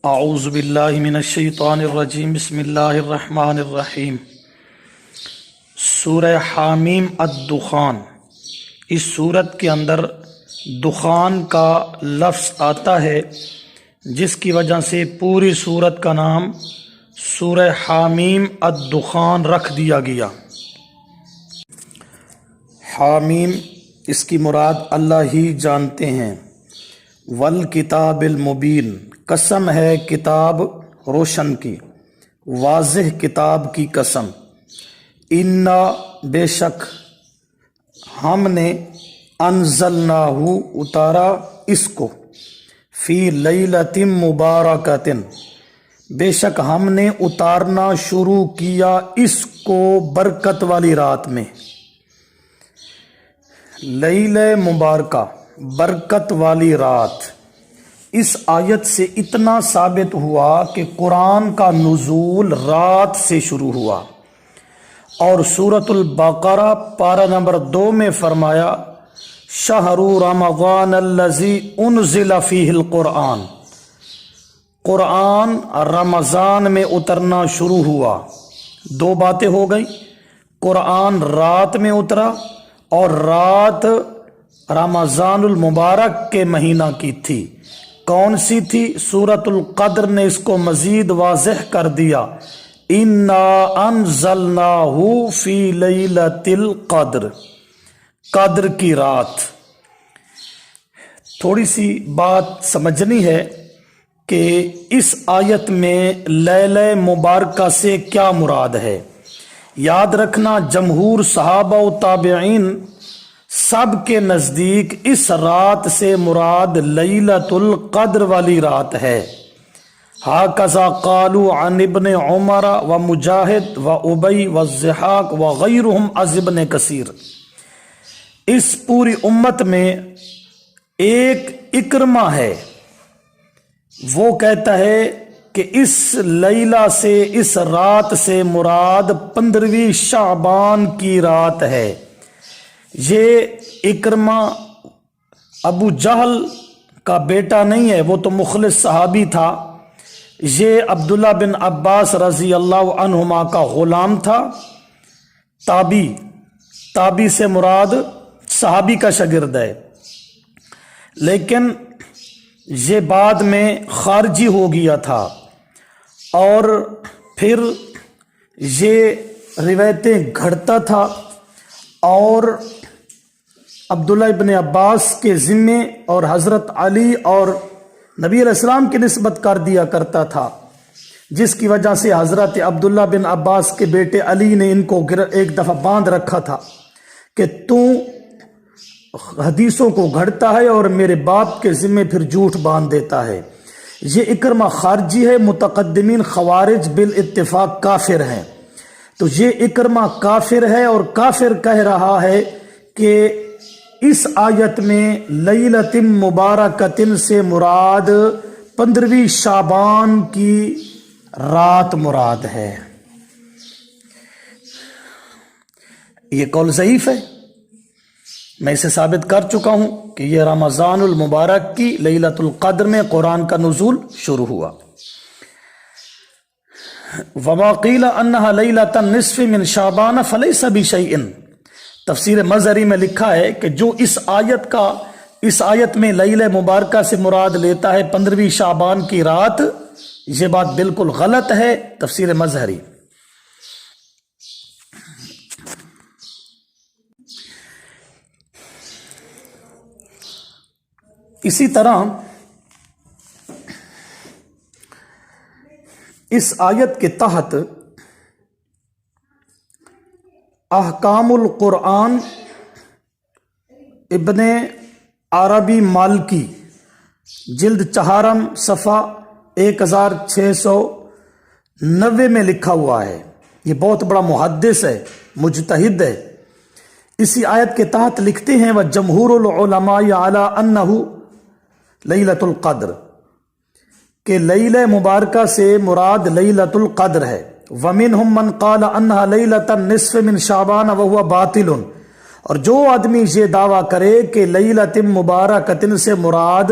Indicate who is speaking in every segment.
Speaker 1: اعوذ باللہ من الشیطان الرجیم بسم اللہ الرحمن الرحیم۔ سورہ حامیم الدخان، اس سورت کے اندر دخان کا لفظ آتا ہے جس کی وجہ سے پوری سورت کا نام سورہ حامیم الدخان رکھ دیا گیا۔ حامیم اس کی مراد اللہ ہی جانتے ہیں۔ والکتاب المبین، قسم ہے کتاب روشن کی، واضح کتاب کی قسم۔ انا، بے شک ہم نے، انزلناہ اتارا اس کو، فی لیلۃ مبارکۃ، بے شک ہم نے اتارنا شروع کیا اس کو برکت والی رات میں۔ لیلہ مبارکہ، برکت والی رات۔ اس آیت سے اتنا ثابت ہوا کہ قرآن کا نزول رات سے شروع ہوا، اور سورۃ البقرہ پارہ نمبر 2 میں فرمایا شہر رمضان الذی انزل فیہ القرآن، قرآن رمضان میں اترنا شروع ہوا۔ دو باتیں ہو گئی، قرآن رات میں اترا اور رات رمضان المبارک کے مہینہ کی تھی۔ کون سی تھی؟ سورۃ القدر نے اس کو مزید واضح کر دیا، انا انزلناہ فی لیلۃ القدر، قدر کی رات۔ تھوڑی سی بات سمجھنی ہے کہ اس آیت میں لیلہ مبارکہ سے کیا مراد ہے۔ یاد رکھنا، جمہور صحابہ و تابعین سب کے نزدیک اس رات سے مراد لیلۃ القدر والی رات ہے۔ ہاکذا قالوا عن ابن عمر و مجاہد و ابی و الضحاک و غیرہم از ابن کثیر۔ اس پوری امت میں ایک اکرمہ ہے، وہ کہتا ہے کہ اس لیلہ سے، اس رات سے مراد 15ویں شعبان کی رات ہے۔ یہ اکرمہ ابو جہل کا بیٹا نہیں ہے، وہ تو مخلص صحابی تھا۔ یہ عبداللہ بن عباس رضی اللہ عنہما کا غلام تھا، تابی سے مراد صحابی کا شاگرد ہے، لیکن یہ بعد میں خارجی ہو گیا تھا، اور پھر یہ روایتیں گھڑتا تھا اور عبداللہ ابن عباس کے ذمے اور حضرت علی اور نبی علیہ السلام کی نسبت کر دیا کرتا تھا، جس کی وجہ سے حضرت عبداللہ بن عباس کے بیٹے علی نے ان کو ایک دفعہ باندھ رکھا تھا کہ تو حدیثوں کو گھڑتا ہے اور میرے باپ کے ذمے پھر جھوٹ باندھ دیتا ہے۔ یہ اکرمہ خارجی ہے، متقدمین خوارج بالاتفاق کافر ہیں۔ تو یہ اکرمہ کافر ہے، اور کافر کہہ رہا ہے کہ اس آیت میں لیلۃ مبارکۃ سے مراد 15ویں شعبان کی رات مراد ہے۔ یہ قول ضعیف ہے، میں اسے ثابت کر چکا ہوں کہ یہ رمضان المبارک کی لیلۃ القدر میں قرآن کا نزول شروع ہوا۔ وما قیل انہا لیلۃ النصف من شعبان فلیس بشیء، تفسیر مظہری میں لکھا ہے کہ جو اس آیت میں لیلہ مبارکہ سے مراد لیتا ہے 15ویں شعبان کی رات، یہ بات بالکل غلط ہے۔ تفسیر مظہری۔ اسی طرح اس آیت کے تحت احکام القرآن ابن عربی مالکی، جلد 4 صفحہ 1690 میں لکھا ہوا ہے۔ یہ بہت بڑا محدث ہے، مجتہد ہے۔ اسی آیت کے تحت لکھتے ہیں وَجَمْهُورُ الْعُلَمَاءِ عَلَىٰ أَنَّهُ لَيْلَةُ الْقَدْرِ، کہ لیلہ مبارکہ سے مراد لیلۃ القدر ہے۔ وَمِنْهُمْ مَنْ قَالَ أَنَّهَا لَيْلَةَ النِّصْفِ مِنْ شَعْبَانَ وَهُوَ بَاطِلٌ، اور جو آدمی یہ دعویٰ کرے کہ لیلۃ مبارکۃ سے مراد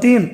Speaker 1: 3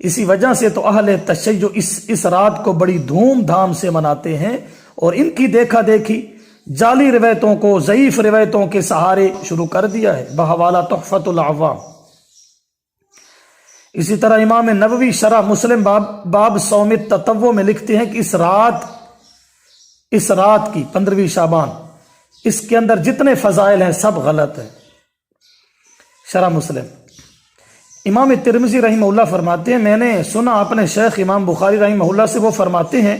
Speaker 1: اسی وجہ سے تو اہل تشیع اس رات کو بڑی دھوم دھام سے مناتے ہیں، اور ان کی دیکھا دیکھی جعلی روایتوں کو ضعیف روایتوں کے سہارے شروع کر دیا ہے۔ بحوالہ تحفۃ العوام۔ اسی طرح امام نووی شرح مسلم باب صوم التطوع میں لکھتے ہیں کہ اس رات کی 15ویں شعبان، اس کے اندر جتنے فضائل ہیں سب غلط ہیں۔ شرح مسلم امام ترمذی رحمہ اللہ فرماتے ہیں، میں نے سنا اپنے شیخ امام بخاری رحمہ اللہ سے، وہ فرماتے ہیں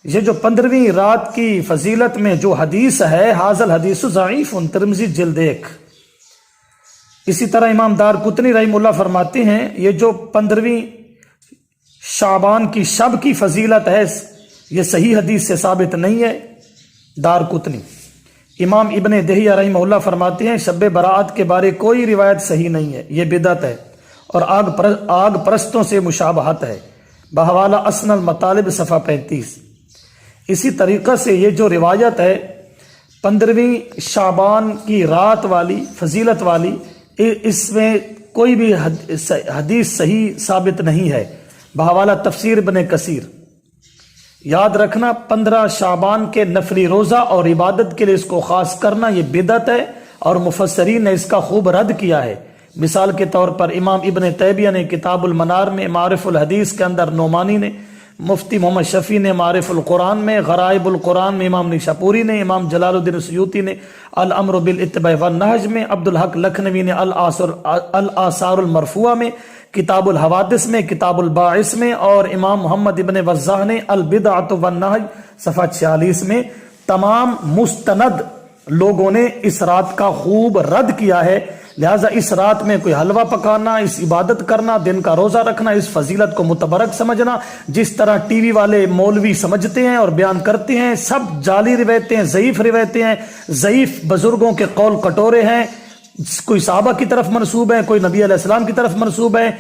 Speaker 1: یہ جو 15ویں رات کی فضیلت میں جو حدیث ہے، حاذل حدیث ضعیف، ترمذی جلد 1۔ اسی طرح امام دارقطنی رحمہ اللہ فرماتے ہیں یہ جو 15ویں شعبان کی شب کی فضیلت ہے یہ صحیح حدیث سے ثابت نہیں ہے، دارقطنی۔ امام ابن دہیہ رحمہ اللہ فرماتے ہیں شب برات کے بارے کوئی روایت صحیح نہیں ہے، یہ بدعت ہے اور آگ پرستوں سے مشابہت ہے، بحوالہ اسن المطالب صفحہ 35۔ اسی طریقہ سے یہ جو روایت ہے 15ویں شعبان کی رات والی فضیلت والی، اس میں کوئی بھی حدیث صحیح ثابت نہیں ہے، بحوالہ تفسیر ابن کثیر۔ یاد رکھنا 15 شعبان کے نفلی روزہ اور عبادت کے لیے اس کو خاص کرنا یہ بدعت ہے، اور مفسرین نے اس کا خوب رد کیا ہے۔ مثال کے طور پر امام ابن تیمیہ نے کتاب المنار میں، معارف الحدیث کے اندر نعمانی نے، مفتی محمد شفیع نے معارف القرآن میں، غرائب القرآن میں امام نیشاپوری نے، امام جلال الدین سیوطی نے الامر بالاتباع والنہج میں، عبدالحق لکھنوی نے الآثار المرفوعہ میں، کتاب الحوادث میں، کتاب الباعث میں، اور امام محمد ابن وضاح نے البدعۃ والنہج صفحہ 46 میں، تمام مستند لوگوں نے اس رات کا خوب رد کیا ہے۔ لہٰذا اس رات میں کوئی حلوہ پکانا، اس عبادت کرنا، دن کا روزہ رکھنا، اس فضیلت کو متبرک سمجھنا، جس طرح ٹی وی والے مولوی سمجھتے ہیں اور بیان کرتے ہیں، سب جعلی روایتیں، ضعیف روایتیں ہیں، ضعیف بزرگوں کے قول کٹورے ہیں، کوئی صحابہ کی طرف منسوب ہے، کوئی نبی علیہ السلام کی طرف منسوب ہے۔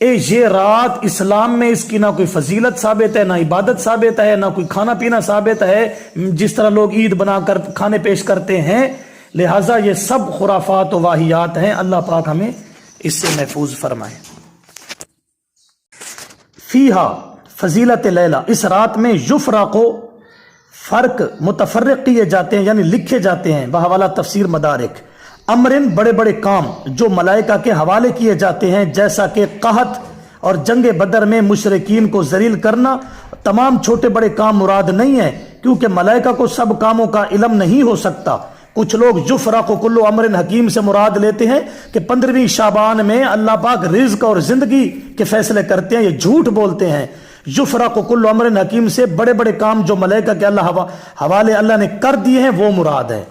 Speaker 1: یہ رات اسلام میں اس کی نہ کوئی فضیلت ثابت ہے، نہ عبادت ثابت ہے، نہ کوئی کھانا پینا ثابت ہے، جس طرح لوگ عید بنا کر کھانے پیش کرتے ہیں۔ لہٰذا یہ سب خرافات و واہیات ہیں، اللہ پاک ہمیں اس سے محفوظ فرمائے۔ فیہا فضیلت لیلہ، اس رات میں یفرقو فرق متفرق کیے جاتے ہیں، یعنی لکھے جاتے ہیں، بحوالہ تفسیر مدارک، امرن بڑے بڑے کام جو ملائکہ کے حوالے کیے جاتے ہیں، جیسا کہ قحط اور جنگ بدر میں مشرکین کو ذلیل کرنا۔ تمام چھوٹے بڑے کام مراد نہیں ہے، کیونکہ ملائکہ کو سب کاموں کا علم نہیں ہو سکتا۔ کچھ لوگ یفرق کل امر حکیم سے مراد لیتے ہیں کہ 15ویں شعبان میں اللہ پاک رزق اور زندگی کے فیصلے کرتے ہیں، یہ جھوٹ بولتے ہیں۔ یفرق کل امر حکیم سے بڑے بڑے کام جو ملائکہ کے حوالے اللہ نے کر دیے ہیں وہ مراد ہے۔